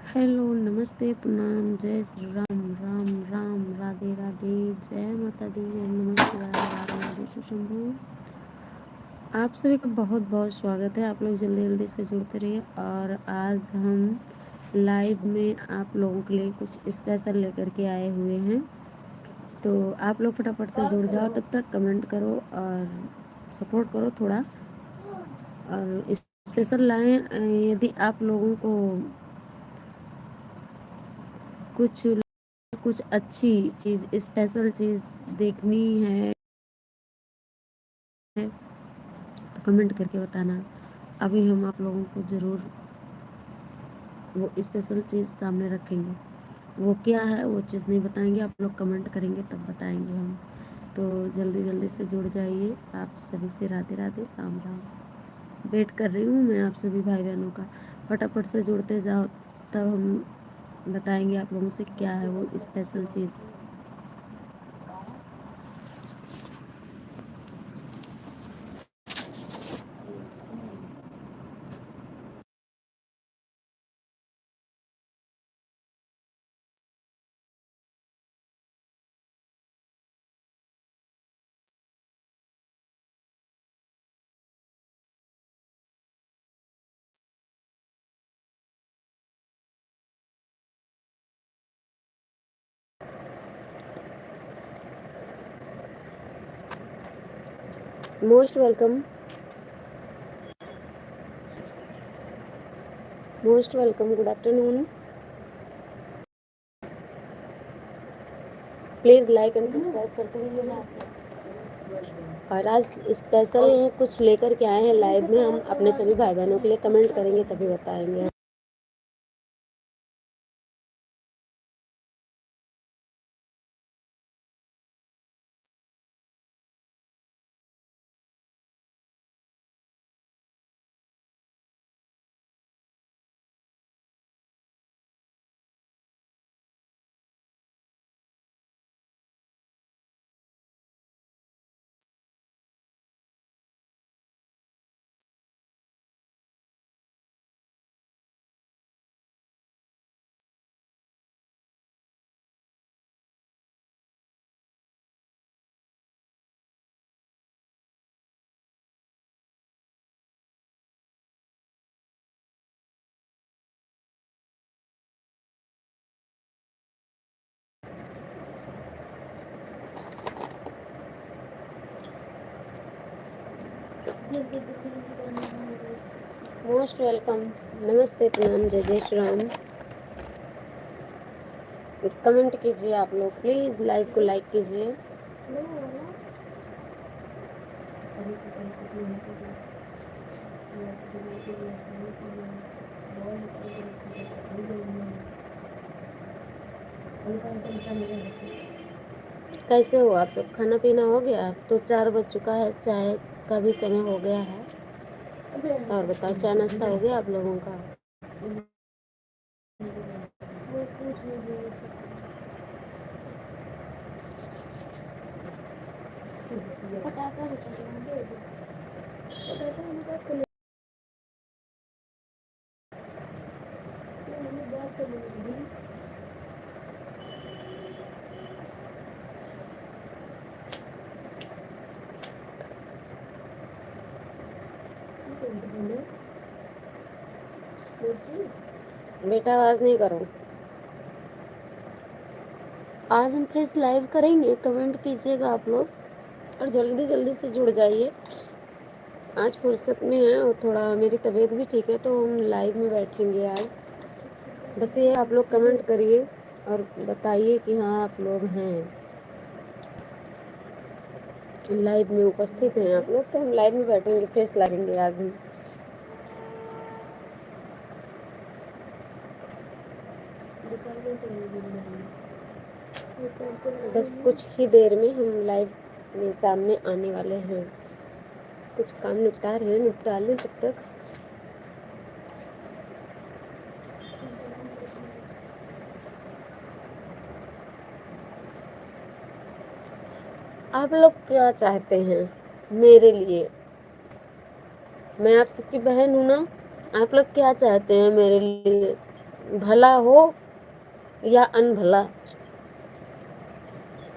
Hello, नमस्ते, प्रणाम, जय श्री राम, राम राम, राधे राधे, जय माता दी, ओम नमः शिवाय, राधे राधे, शंभू। आप सभी का बहुत बहुत स्वागत है। आप लोग जल्दी जल्दी से जुड़ते रहिए। और आज हम लाइव में आप लोगों के लिए कुछ स्पेशल लेकर के आए हुए हैं, तो आप लोग फटाफट से जुड़ जाओ। तब तक कमेंट करो और सपोर्ट करो थोड़ा, और स्पेशल लाएँ। यदि आप लोगों को कुछ अच्छी चीज़, स्पेशल चीज़ देखनी है तो कमेंट करके बताना। अभी हम आप लोगों को ज़रूर वो स्पेशल चीज़ सामने रखेंगे। वो क्या है वो चीज़ नहीं बताएंगे, आप लोग कमेंट करेंगे तब बताएंगे हम। तो जल्दी जल्दी से जुड़ जाइए। आप सभी से राधे राधे, राम राम। वेट कर रही हूँ मैं आप सभी भाई बहनों का। फटाफट से जुड़ते जाओ, तब हम बताएंगे आप लोगों से क्या है वो special cheese. Most welcome, most welcome, good afternoon. Please like and subscribe करते रहिएगा। और आज स्पेशल कुछ लेकर के आए हैं लाइव में, हम अपने सभी भाई बहनों के लिए। कमेंट करेंगे तभी बताएंगे। मोस्ट वेलकम, नमस्ते, प्रणाम, जय जय श्री राम। कमेंट कीजिए आप लोग, प्लीज़ लाइव को लाइक कीजिए। कैसे हो आप सब? खाना पीना हो गया? तो 4 बज चुका है, चाय का भी समय हो गया है। और बताओ, चाय नाश्ता हो गया आप लोगों का? बेटा आवाज़ नहीं करो। आज हम फेस लाइव करेंगे, कमेंट कीजिएगा आप लोग, और जल्दी जल्दी से जुड़ जाइए। आज फुर्सत में है और थोड़ा मेरी तबीयत भी ठीक है, तो हम लाइव में बैठेंगे आज। बस ये आप लोग कमेंट करिए और बताइए कि हाँ आप लोग हैं लाइव में उपस्थित हैं आप लोग, तो हम लाइव में बैठेंगे, फेस लगेंगे आज हम। बस कुछ ही देर में हम लाइव में सामने आने वाले हैं। कुछ काम निपटा रहे हैं, निपटा लें तब तक। आप लोग क्या चाहते हैं मेरे लिए? मैं आप सबकी बहन हूँ ना। आप लोग क्या चाहते हैं मेरे लिए? भला हो या अनभला,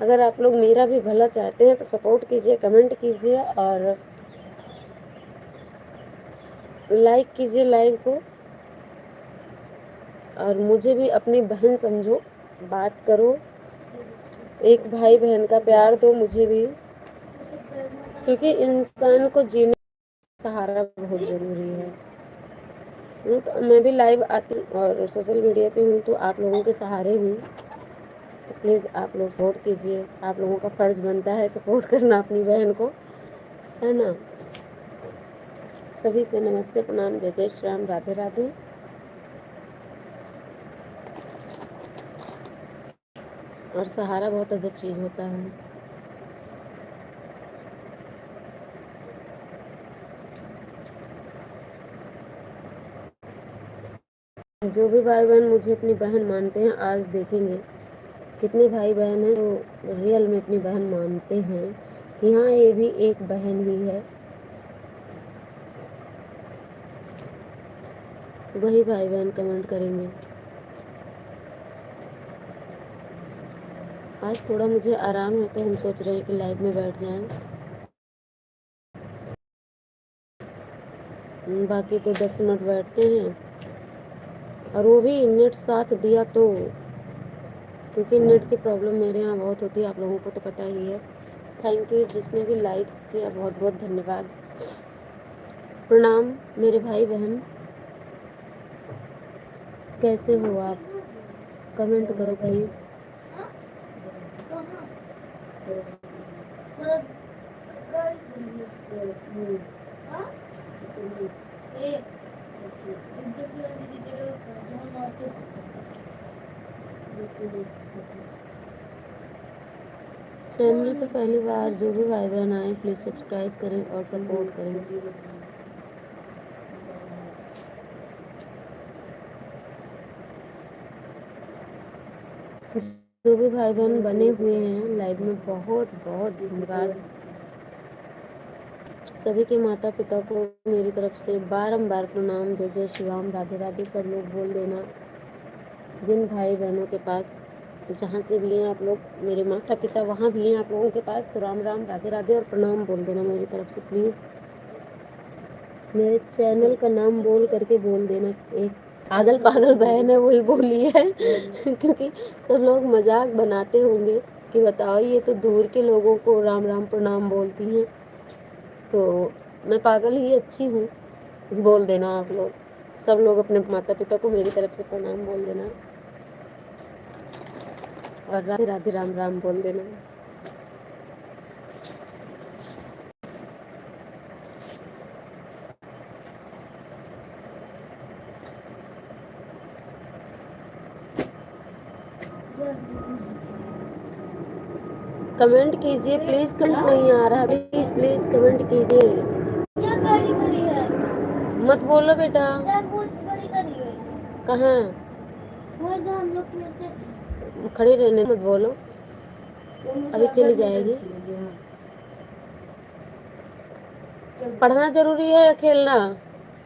अगर आप लोग मेरा भी भला चाहते हैं तो सपोर्ट कीजिए, कमेंट कीजिए और लाइक कीजिए लाइव को। और मुझे भी अपनी बहन समझो, बात करो, एक भाई बहन का प्यार दो मुझे भी, क्योंकि इंसान को जीने का सहारा बहुत ज़रूरी है। तो मैं भी लाइव आती हूँ और सोशल मीडिया पे हूँ तो आप लोगों के सहारे हूँ। तो प्लीज़ आप लोग सपोर्ट कीजिए, आप लोगों का फ़र्ज़ बनता है सपोर्ट करना अपनी बहन को, है ना। सभी से नमस्ते, प्रणाम, जय जय श्री राम, राधे राधे। और सहारा बहुत अजब चीज़ होता है। जो भी भाई बहन मुझे अपनी बहन मानते हैं, आज देखेंगे कितने भाई बहन हैं जो रियल में अपनी बहन मानते हैं कि हाँ ये भी एक बहन ही है। वही भाई बहन कमेंट करेंगे। आज थोड़ा मुझे आराम है तो हम सोच रहे हैं कि लाइव में बैठ जाएं। बाकी तो 10 मिनट बैठते हैं, और वो भी नेट साथ दिया तो, क्योंकि नेट की प्रॉब्लम मेरे यहाँ बहुत होती है, आप लोगों को तो पता ही है। थैंक यू जिसने भी लाइक किया, बहुत बहुत धन्यवाद। प्रणाम मेरे भाई बहन, कैसे हो आप? कमेंट करो प्लीज़। चैनल पे पहली बार जो भी भाई बहन आए प्लीज़ सब्सक्राइब करें और सपोर्ट करें। जो भी भाई बहन बने हुए हैं लाइव में, बहुत बहुत धन्यवाद। सभी के माता पिता को मेरी तरफ से बारंबार प्रणाम, जय जय श्री राम, राधे राधे। सब लोग बोल देना, जिन भाई बहनों के पास जहाँ से भी हैं आप लोग, मेरे माता पिता वहाँ भी हैं आप लोगों के पास, तो राम राम, राधे राधे और प्रणाम बोल देना मेरी तरफ से प्लीज़। मेरे चैनल का नाम बोल करके बोल देना। एक पागल पागल बहन है वही बोली है क्योंकि सब लोग मजाक बनाते होंगे कि बताओ ये तो दूर के लोगों को राम राम प्रणाम बोलती हैं, तो मैं पागल ही अच्छी हूँ। बोल देना आप लोग, सब लोग अपने माता पिता को मेरी तरफ से प्रणाम बोल देना और राधे राधे राम राम बोल देना। कमेंट कीजिए प्लीज़, कमेंट नहीं आ रहा, प्लीज़ प्लीज़ कमेंट कीजिए। क्या गाड़ी खड़ी है? मत बोलो बेटा। कहाँ? खड़ी रहने मत बोलो, अभी चली जाएगी। पढ़ना जरूरी है या खेलना?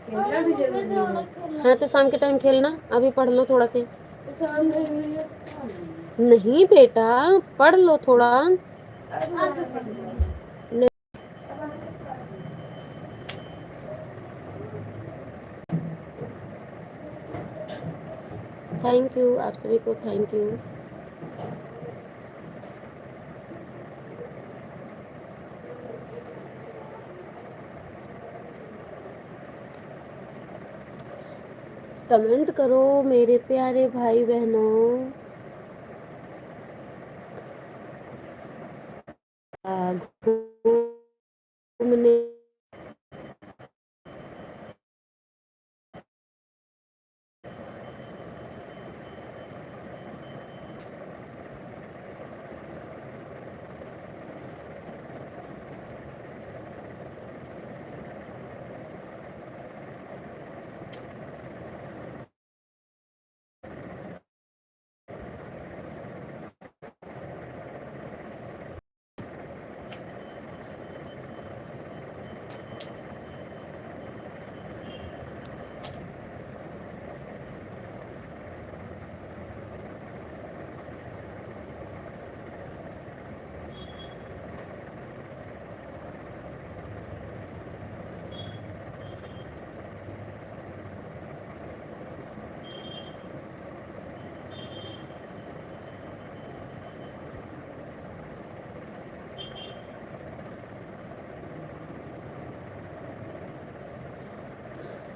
खेलना भी जरूरी है। हाँ तो शाम के टाइम खेलना, अभी पढ़ लो थोड़ा से। नहीं बेटा, पढ़ लो थोड़ा। थैंक यू आप सभी को, थैंक यू। कमेंट करो मेरे प्यारे भाई बहनों। घूमने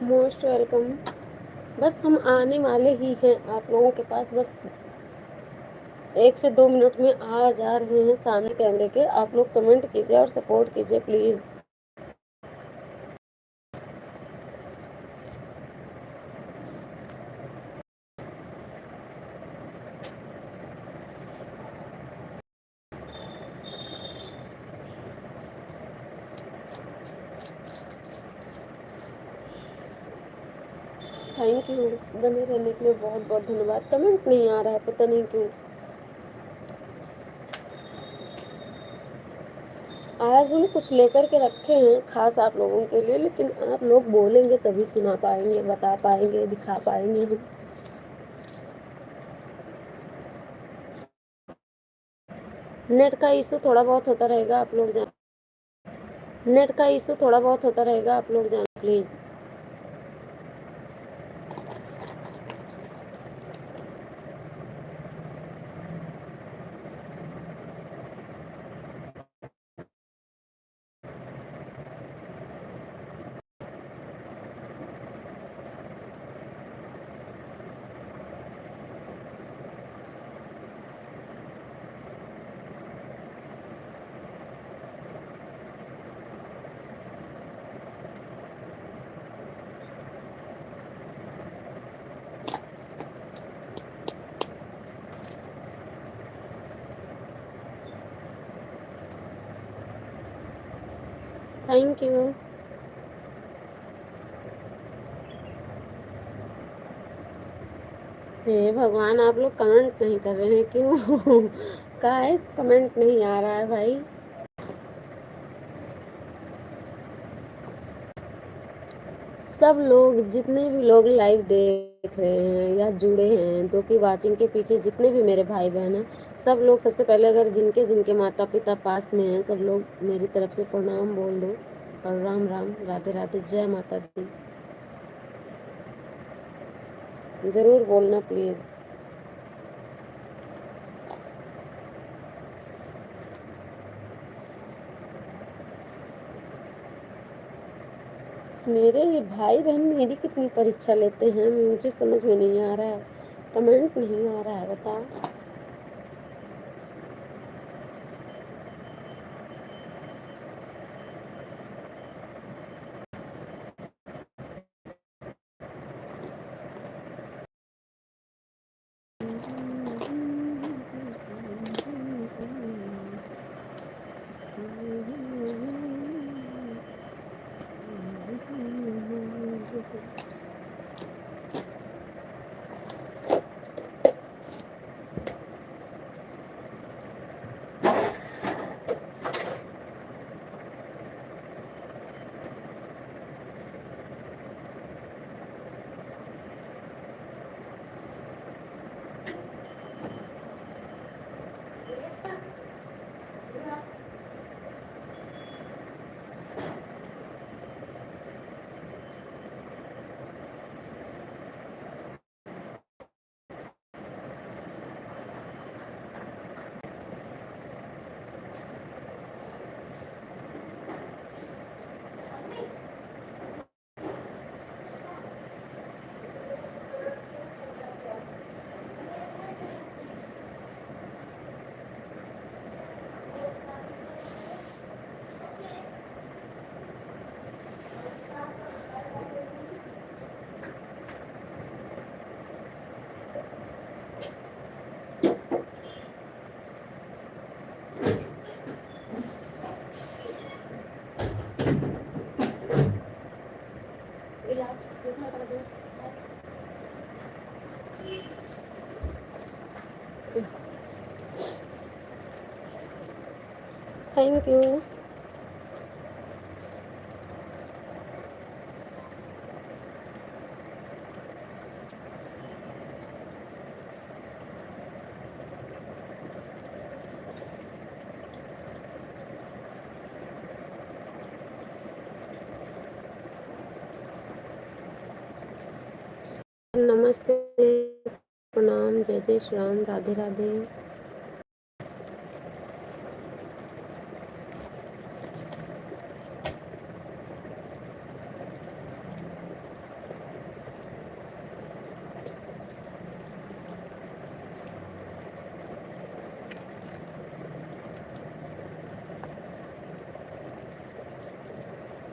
मोस्ट वेलकम। बस हम आने वाले ही हैं आप लोगों के पास, बस 1 से 2 मिनट में आ जा रहे हैं सामने कैमरे के। आप लोग कमेंट कीजिए और सपोर्ट कीजिए प्लीज़। थैंक यू, बने रहने के लिए बहुत बहुत धन्यवाद। कमेंट नहीं आ रहा है, पता नहीं क्यों। आज हम कुछ लेकर के रखे हैं खास आप लोगों के लिए, लेकिन आप लोग बोलेंगे तभी सुना पाएंगे, बता पाएंगे, दिखा पाएंगे हम। नेट का इशू थोड़ा बहुत होता रहेगा, आप लोग जान। नेट का इशू थोड़ा बहुत होता रहेगा, आप लोग जान प्लीज़। Thank you. हे भगवान, आप लोग कमेंट नहीं कर रहे हैं क्यों? का है कमेंट नहीं आ रहा है भाई। सब लोग, जितने भी लोग लाइव देख रहे हैं या जुड़े हैं, दो की वाचिंग के पीछे जितने भी मेरे भाई बहन हैं, सब लोग सबसे पहले अगर जिनके जिनके माता पिता पास में हैं, सब लोग मेरी तरफ से प्रणाम बोल दो और राम राम, राधे राधे, जय माता दी। ज़रूर बोलना प्लीज़। मेरे भाई बहन मेरी कितनी परीक्षा लेते हैं, मुझे समझ में नहीं आ रहा है। कमेंट नहीं आ रहा है, बताओ। Thank you. नमस्ते, प्रणाम, जय जय श्री राम, राधे राधे।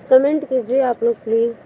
कमेंट कीजिए आप लोग प्लीज़।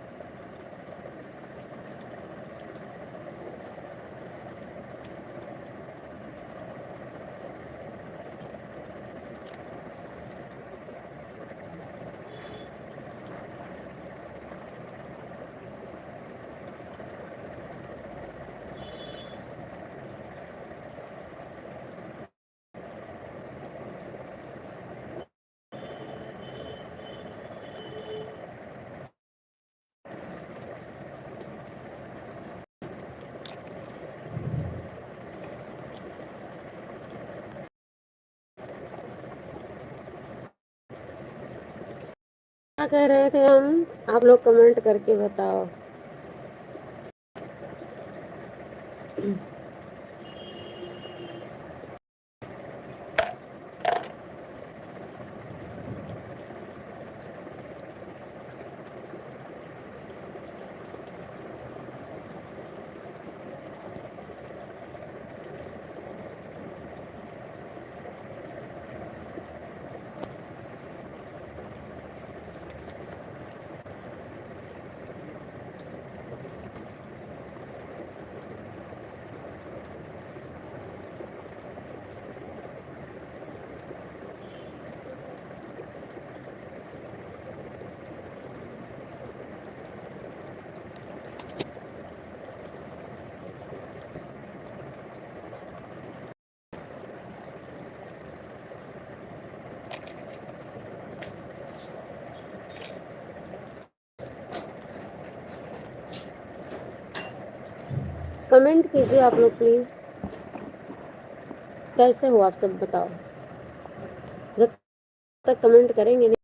क्या कह रहे थे हम? आप लोग कमेंट करके बताओ। कमेंट कीजिए आप लोग प्लीज़। कैसे हो आप सब बताओ। जब तक कमेंट करेंगे नहीं।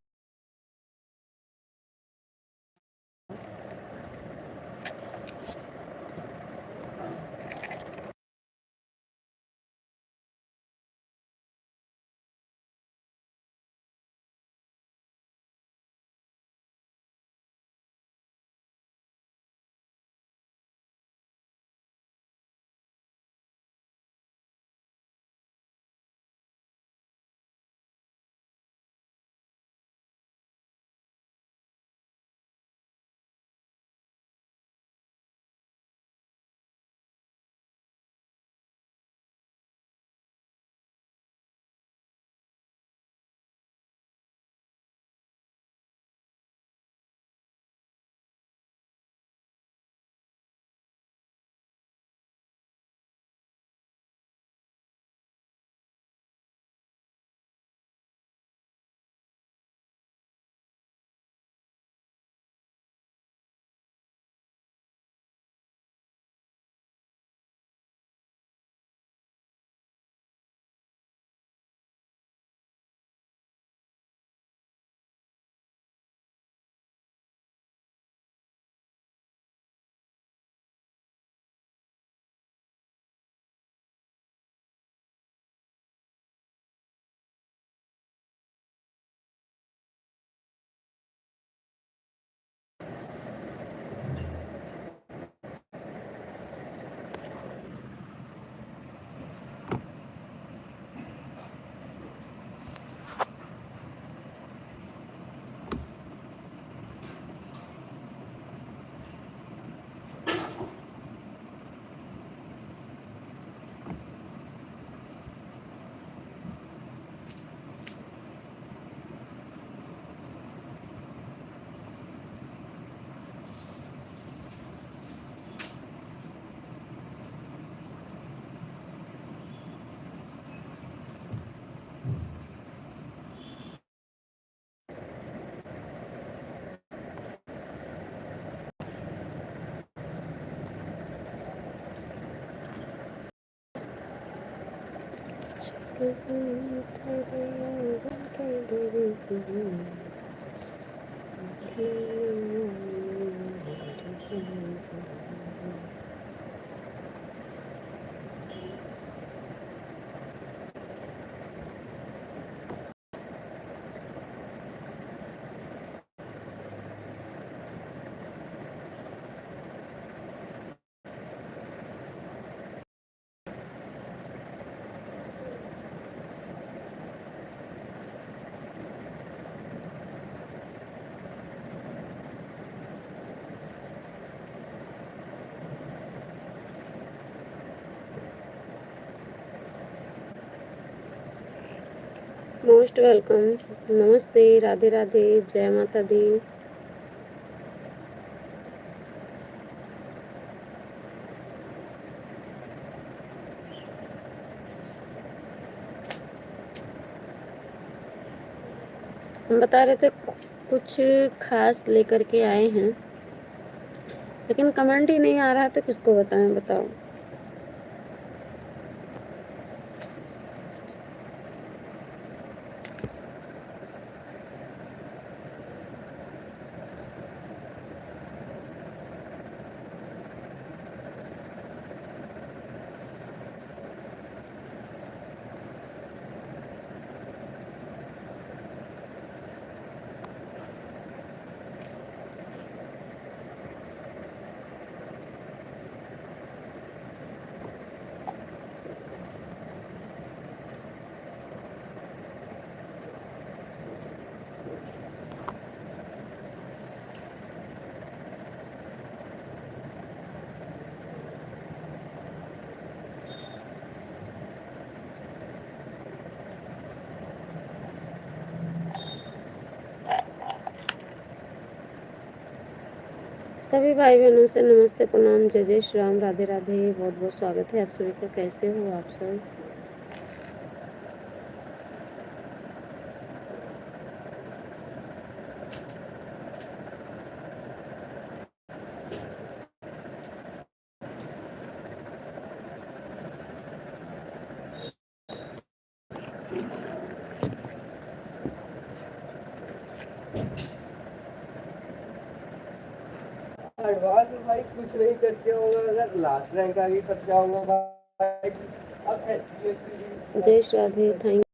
Most welcome. नमस्ते, राधे राधे, जय माता दी। हम बता रहे थे कुछ खास लेकर के आए हैं, लेकिन कमेंट ही नहीं आ रहा था, किसको बताएं, बताओ। सभी भाई बहनों से नमस्ते, प्रणाम, जय जय श्री राम, राधे राधे। बहुत बहुत स्वागत है आप सभी का। कैसे हो आप सब? एडवांस भाई कुछ नहीं करके होगा, अगर लास्ट रैंक आ गई तब क्या होगा भाई। अब जय श्री राधे, थैंक